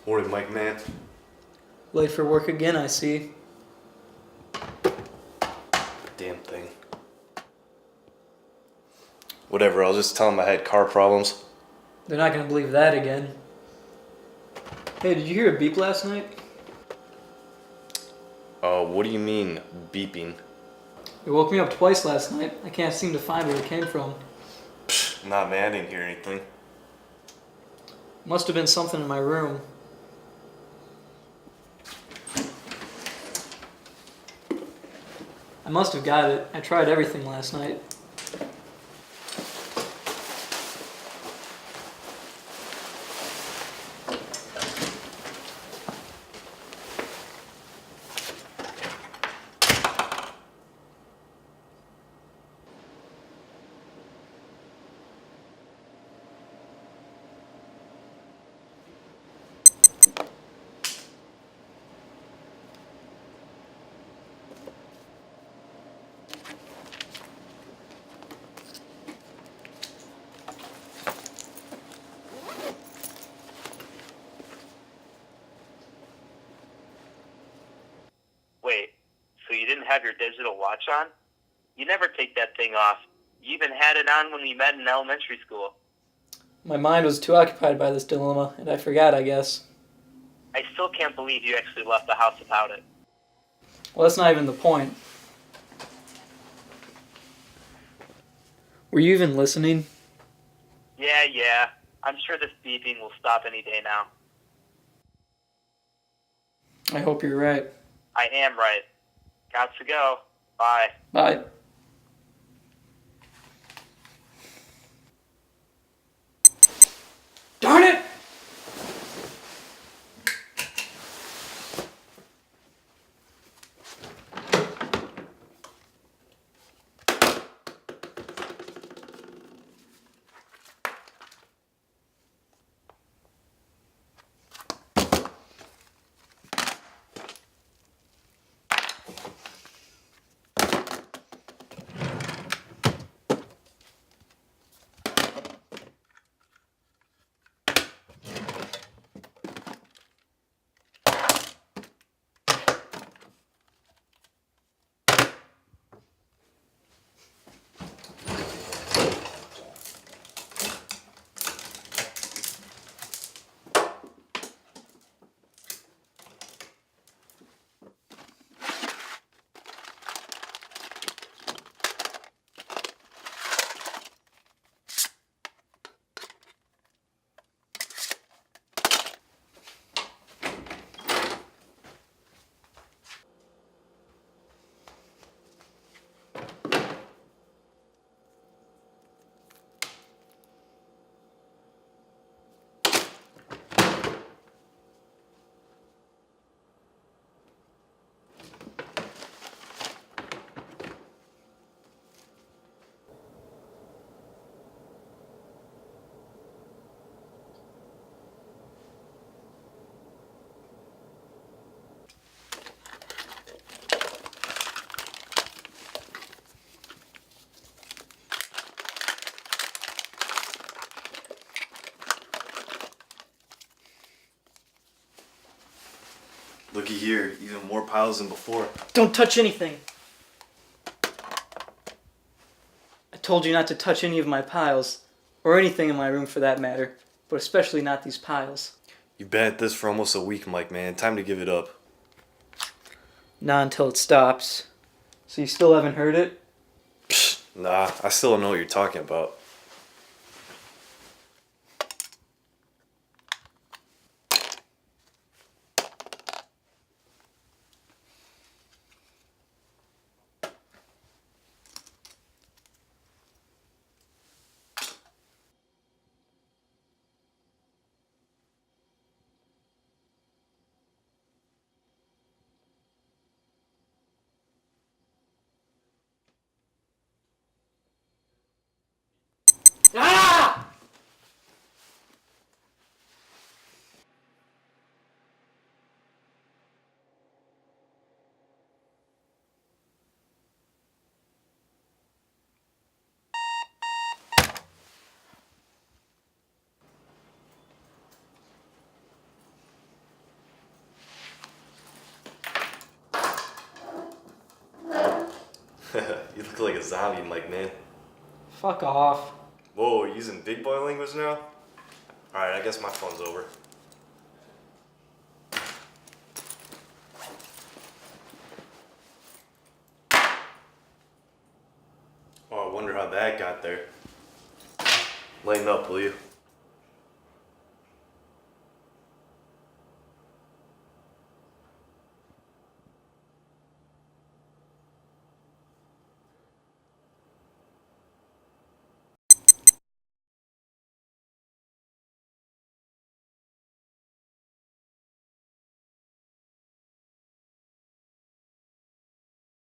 Morning, Mike, man. Late for work again, I see. Damn thing. Whatever, I was just telling him I had car problems. They're not gonna believe that again. Hey, did you hear a beep last night? What do you mean, beeping? It woke me up twice last night. I can't seem to find where it came from. Nah, man, I didn't hear anything. Must have been something in my room. I must have got it. I tried everything last night. Wait, so you didn't have your digital watch on? You never take that thing off. You even had it on when we met in elementary school. My mind was too occupied by this dilemma, and I forgot, I guess. I still can't believe you actually left the house without it. Well, that's not even the point. Were you even listening? Yeah. I'm sure this beeping will stop any day now. I hope you're right. I am right. Got to go. Bye. Bye. Darn it! Looky here, even more piles than before. Don't touch anything! I told you not to touch any of my piles, or anything in my room for that matter, but especially not these piles. You've been at this for almost a week, Mike, man. Time to give it up. Not until it stops. So you still haven't heard it? Nah, I still don't know what you're talking about. look like a zombie, Mike, man. Fuck off. Whoa, we're using big boy language now? Alright, I guess my fun's over. Oh, I wonder how that got there. Lighten up, will you?